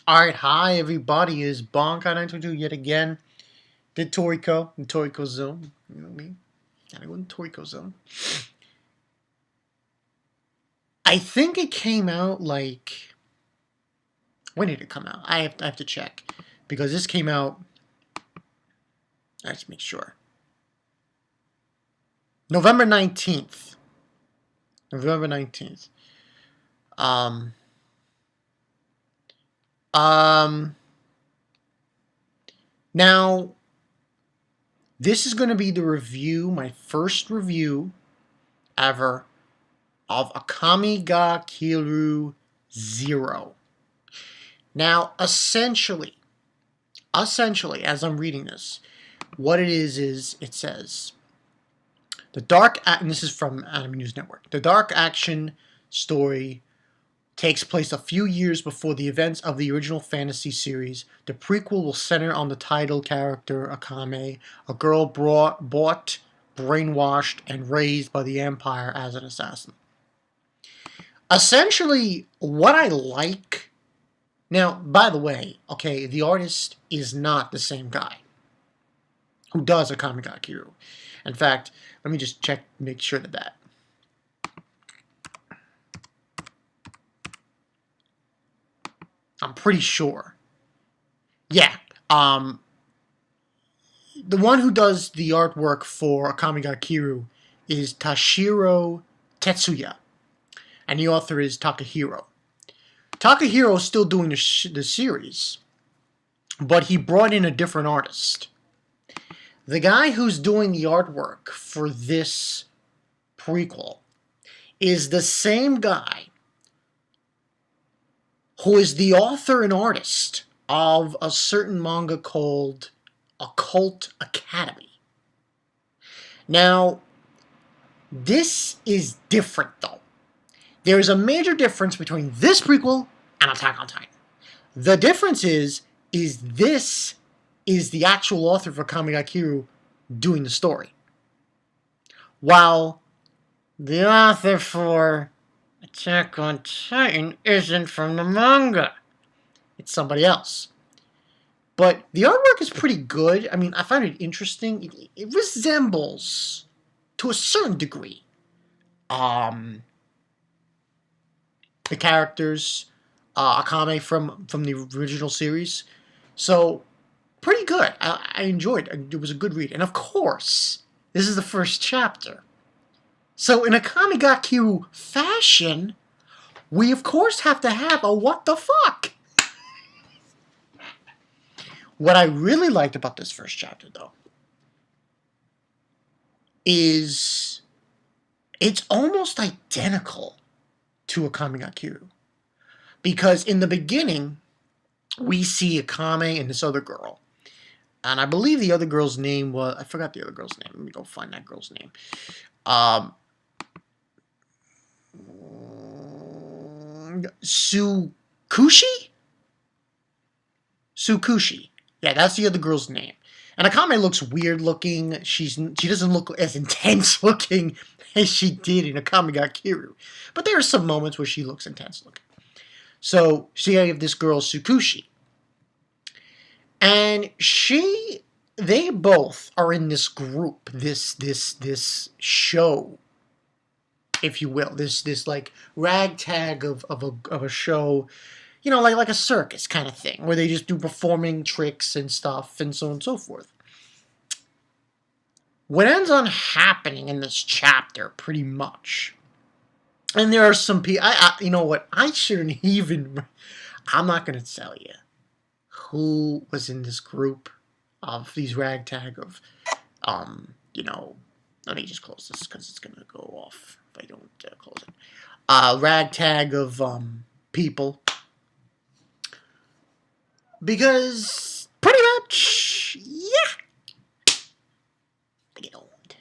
Alright, hi everybody, is Bonkai922 yet again. Did Toriko in Toriko Zone. You know what I mean? Gotta go in Toriko Zone. I think it came out like... When did it come out? I have to check. Because this came out... Let's make sure. November 19th. November 19th. Now, this is going to be the review, my first review ever of Akame ga Kiru 0. Now, essentially, as I'm reading this, what it is it says, and this is from Anime News Network, the dark action story takes place a few years before the events of the original fantasy series. The prequel will center on the title character, Akame, a girl bought, brainwashed, and raised by the Empire as an assassin. Essentially, what I like... Now, by the way, okay, the artist is not the same guy who does Akame ga Kiru. In fact, let me just make sure of that. I'm pretty sure. Yeah. The one who does the artwork for Akame ga Kiru is Tashiro Tetsuya. And the author is Takahiro. Takahiro is still doing the series, but he brought in a different artist. The guy who's doing the artwork for this prequel is the same guy who is the author and artist of a certain manga called Occult Academy. Now, this is different, though. There is a major difference between this prequel and Attack on Titan. The difference is this is the actual author for Akame ga Kiru doing the story, while the author for Attack on Titan isn't from the manga. It's somebody else. But the artwork is pretty good. I mean, I find it interesting. It resembles, to a certain degree, the characters, Akame from the original series. So, pretty good. I enjoyed it. It was a good read. And of course, this is the first chapter. So in Akame ga Kiru fashion, we of course have to have a what the fuck. What I really liked about this first chapter, though, is it's almost identical to Akame ga Kiru. Because in the beginning, we see Akame and this other girl. And I believe the other girl's name was... I forgot the other girl's name. Let me go find that girl's name. Tsukushi? Tsukushi. Yeah, that's the other girl's name. And Akame looks weird looking. She doesn't look as intense looking as she did in Akame ga Kiru. But there are some moments where she looks intense looking. So, you have this girl, Tsukushi. And they both are in this group, this show, if you will, this like ragtag of a show, you know, like a circus kind of thing, where they just do performing tricks and stuff and so on and so forth. What ends on happening in this chapter, pretty much, and there are some people, you know what, I shouldn't even, I'm not going to tell you who was in this group of these ragtag of, you know, let me just close this because it's going to go off if I don't close it. Ragtag of people. Because pretty much, yeah, I get old.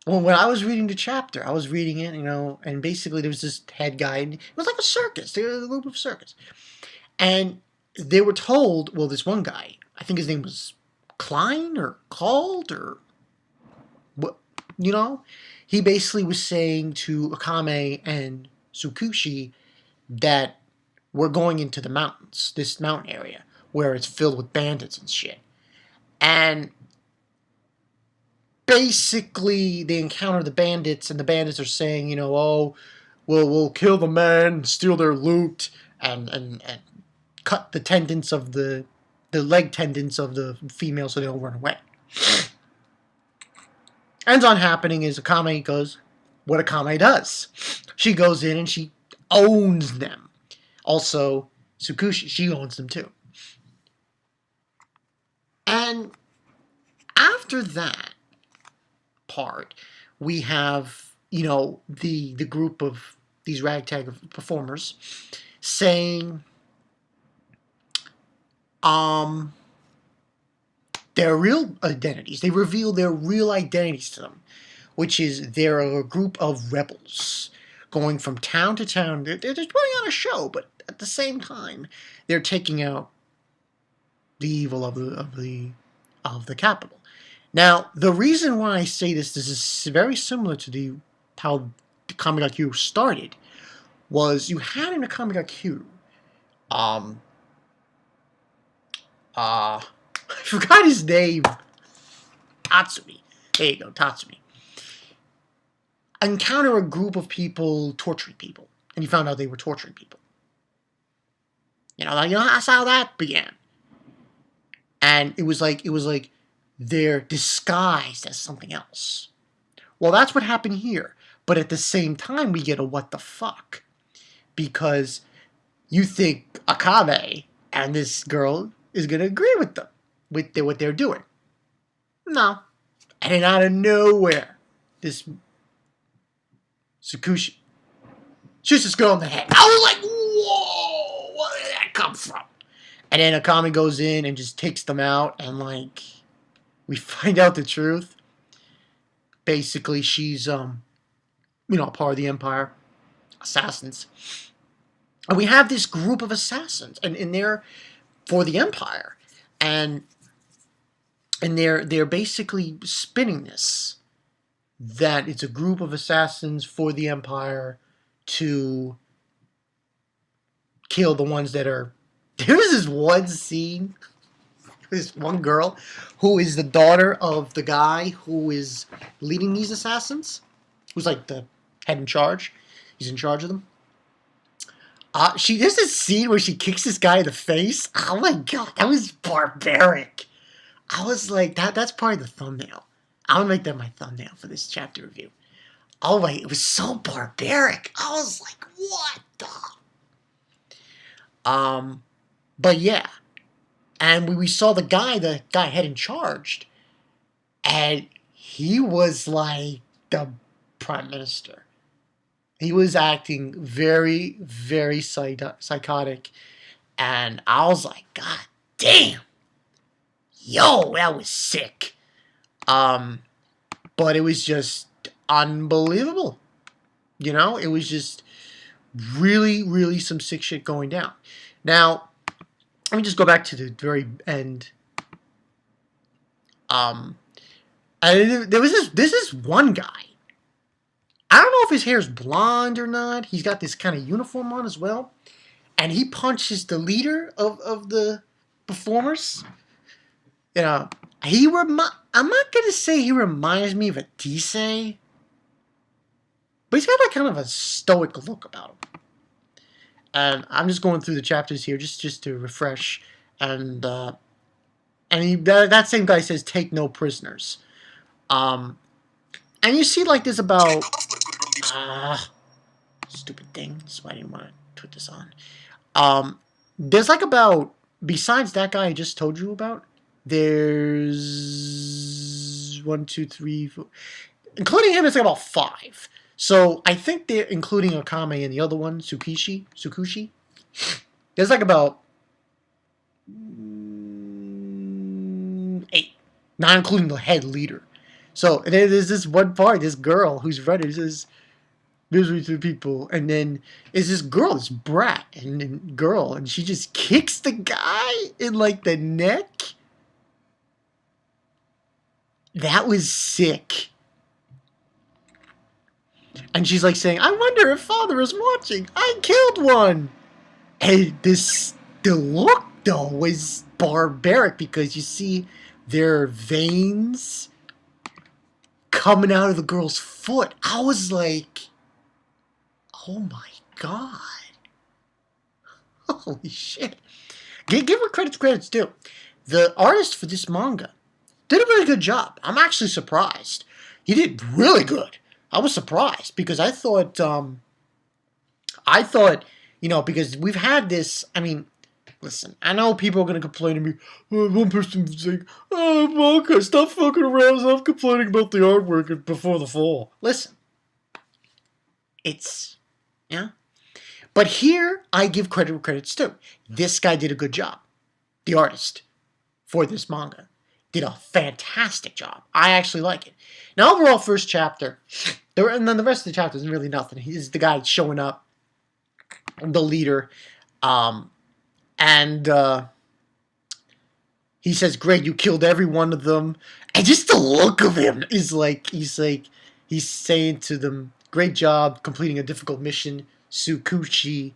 Well, when I was reading the chapter, I was reading it, you know, and basically there was this head guy, and it was like a circus. They were a group of circus. And they were told, well, this one guy, I think his name was Klein or Called or what, you know, he basically was saying to Akame and Tsukushi that we're going into the mountains, this mountain area, where it's filled with bandits and shit. And basically, they encounter the bandits, and the bandits are saying, you know, oh, we'll kill the men, steal their loot, and cut the tendons of the leg tendons of the female so they don't run away. Ends on happening is Akame goes what Akame does. She goes in and she owns them. Also, Tsukushi, she owns them too. And after that part, we have, you know, the group of these ragtag performers saying their real identities. They reveal their real identities to them, which is they're a group of rebels going from town to town. They're just putting on a show, but at the same time, they're taking out the evil of the capital. Now, the reason why I say this is very similar to how Akame ga Kiru started, was you had in Akame ga Kiru, I forgot his name, Tatsumi. There you go, Tatsumi. Encounter a group of people torturing people, and you found out they were torturing people. That's how that began. And it was like they're disguised as something else. Well, that's what happened here. But at the same time, we get a what the fuck. Because you think Akame and this girl is going to agree with them, with what they're doing. No. And then out of nowhere, this Tsukushi shoots this girl in the head. I was like, whoa, where did that come from? And then Akame goes in and just takes them out, and like, we find out the truth. Basically, she's, part of the Empire. Assassins. And we have this group of assassins, and they're for the Empire. And they're basically spinning this, that it's a group of assassins for the Empire to kill the ones that are... There was this one scene, this one girl, who is the daughter of the guy who is leading these assassins, who's like the head in charge. He's in charge of them. There's this scene where she kicks this guy in the face. Oh my god, that was barbaric. I was like, that's probably the thumbnail. I'm gonna make that my thumbnail for this chapter review. Oh my, it was so barbaric. I was like, what the? But yeah. And we saw the guy head in charge, and he was like the prime minister. He was acting very, very psychotic, and I was like, God damn, yo, that was sick. But it was just unbelievable. It was just really, really some sick shit going down. Now, let me just go back to the very end. And there was this one guy. I don't know if his hair's blonde or not. He's got this kind of uniform on as well. And he punches the leader of the performers. I'm not going to say he reminds me of a Tisei. But he's got like kind of a stoic look about him. And I'm just going through the chapters here just to refresh. And that same guy says, take no prisoners. And you see like there's about... stupid thing. That's why I didn't want to put this on. There's like about... Besides that guy I just told you about, there's 1, 2, 3, 4... Including him, it's like about 5. So I think they're including Akame and the other one, Tsukushi. There's like about 8, not including the head leader. So there's this one part, this girl who's running says, misery to people, and then is this girl, this brat, and she just kicks the guy in like the neck. That was sick. And she's like saying, I wonder if father is watching. I killed one. And the look though was barbaric because you see their veins coming out of the girl's foot. I was like, oh my god. Holy shit. Give her credit's due. The artist for this manga did a really good job. I'm actually surprised. He did really good. I was surprised because because we've had this, I mean, listen, I know people are going to complain to me. One person was like, oh, manga, stop fucking around. Stop complaining about the artwork before the fall. Listen, it's, yeah. But here, I give credit where credit's due. This guy did a good job. The artist for this manga did a fantastic job. I actually like it. Now, overall, first chapter, and then the rest of the chapter isn't really nothing. He's the guy showing up, the leader, and he says, "Great, you killed every one of them." And just the look of him is like he's saying to them, "Great job completing a difficult mission, Tsukushi,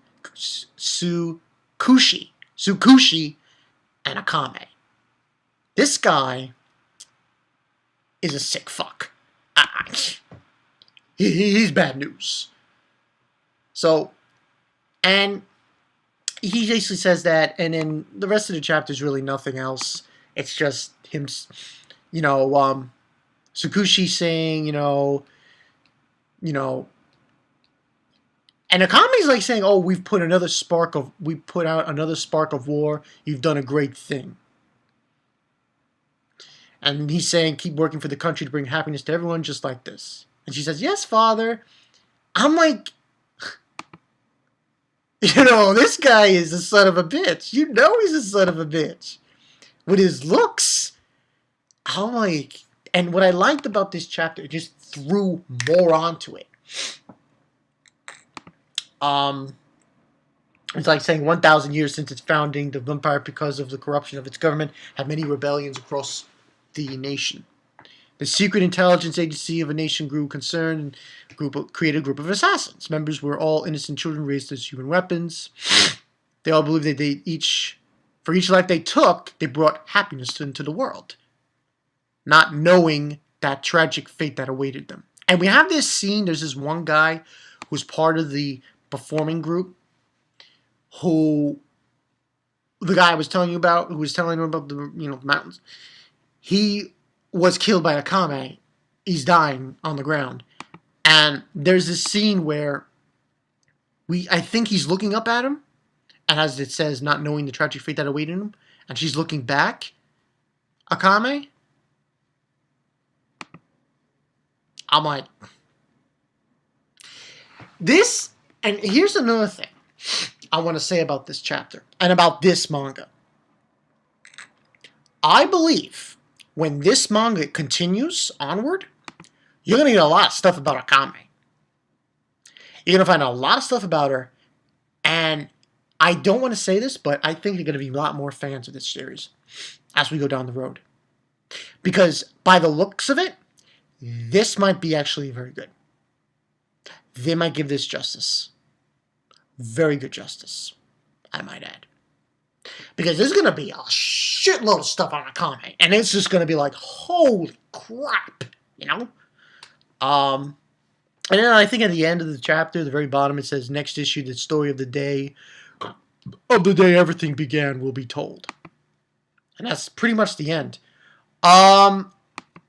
and Akame." This guy is a sick fuck. He's bad news. So, and he basically says that, and then the rest of the chapter is really nothing else. It's just him, Tsukushi saying, and Akame's like saying, "Oh, we put out another spark of war. You've done a great thing." And he's saying, "Keep working for the country to bring happiness to everyone, just like this." And she says, "Yes, father." I'm like, this guy is a son of a bitch. He's a son of a bitch. With his looks, I'm like, and what I liked about this chapter, it just threw more onto it. It's like saying 1,000 years since its founding, the empire, because of the corruption of its government, had many rebellions across the nation. The secret intelligence agency of a nation grew concerned and created a group of assassins. Members were all innocent children raised as human weapons. They all believed that for each life they took, they brought happiness into the world, not knowing that tragic fate that awaited them. And we have this scene, there's this one guy who's part of the performing group, the guy I was telling you about, who was telling him about the mountains. He was killed by Akame. He's dying on the ground. And there's this scene where I think he's looking up at him, and as it says, not knowing the tragic fate that awaited him, and she's looking back, Akame. I'm like, this, and here's another thing I want to say about this chapter, and about this manga. I believe when this manga continues onward, you're going to get a lot of stuff about Akame. You're going to find a lot of stuff about her, and I don't want to say this, but I think you're going to be a lot more fans of this series as we go down the road. Because by the looks of it, this might be actually very good. They might give this justice. Very good justice, I might add. Because there's going to be a shitload of stuff on Akame, and it's just going to be like, holy crap, And then I think at the end of the chapter, the very bottom, it says, next issue, the story of the day everything began will be told. And that's pretty much the end.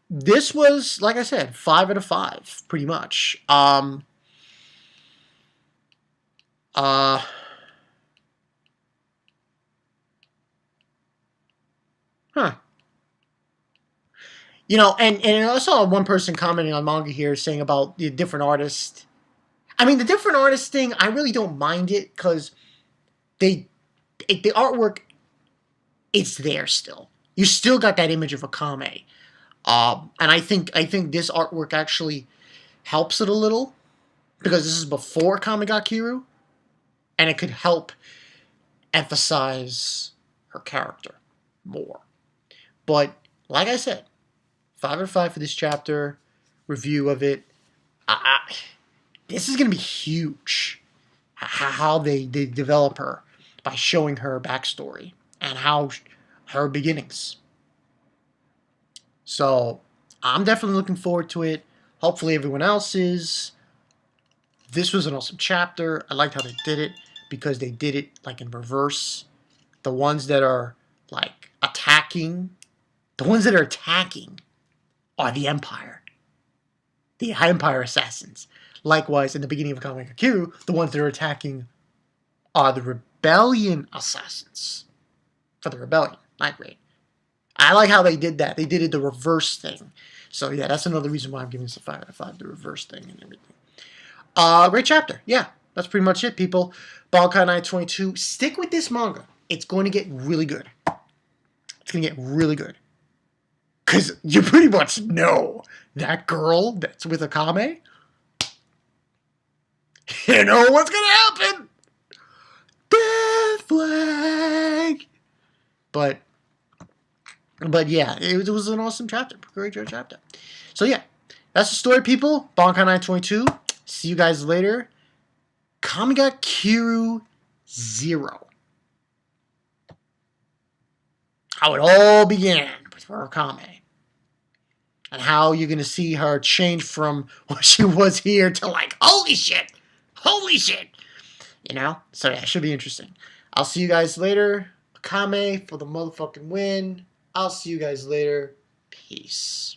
This was, like I said, 5 out of 5, pretty much. And I saw one person commenting on manga here saying about the different artists. I mean, the different artist thing, I really don't mind it because the artwork, it's there still. You still got that image of Akame. And I think this artwork actually helps it a little because this is before Akame got Kiru, and it could help emphasize her character more. But like I said, 5 out of 5 for this chapter review of it. This is going to be huge. How they develop her. by showing her backstory and how her beginnings. So I'm definitely looking forward to it. Hopefully everyone else is. This was an awesome chapter. I liked how they did it because they did it like in reverse. The ones that are like attacking, the ones that are attacking are the Empire. The Empire assassins. Likewise, in the beginning of Akame Kiru, the ones that are attacking are the Rebellion assassins. For the Rebellion, Night Raid. I like how they did that. They did it the reverse thing. So yeah, that's another reason why I'm giving this a 5 out of 5, the reverse thing and everything. Great chapter. Yeah, that's pretty much it, people. Bankai Night 22. Stick with this manga. It's going to get really good. It's going to get really good. Because you pretty much know that girl that's with Akame, you know what's going to happen. Death flag. But yeah, it was an awesome chapter. Great chapter. So yeah, that's the story, people. Bankai 922. See you guys later. Kamiga Kiru 0. How it all began with her Akame. And how you're going to see her change from what she was here to like, holy shit. Holy shit. You know? So yeah, it should be interesting. I'll see you guys later. Akame for the motherfucking win. I'll see you guys later. Peace.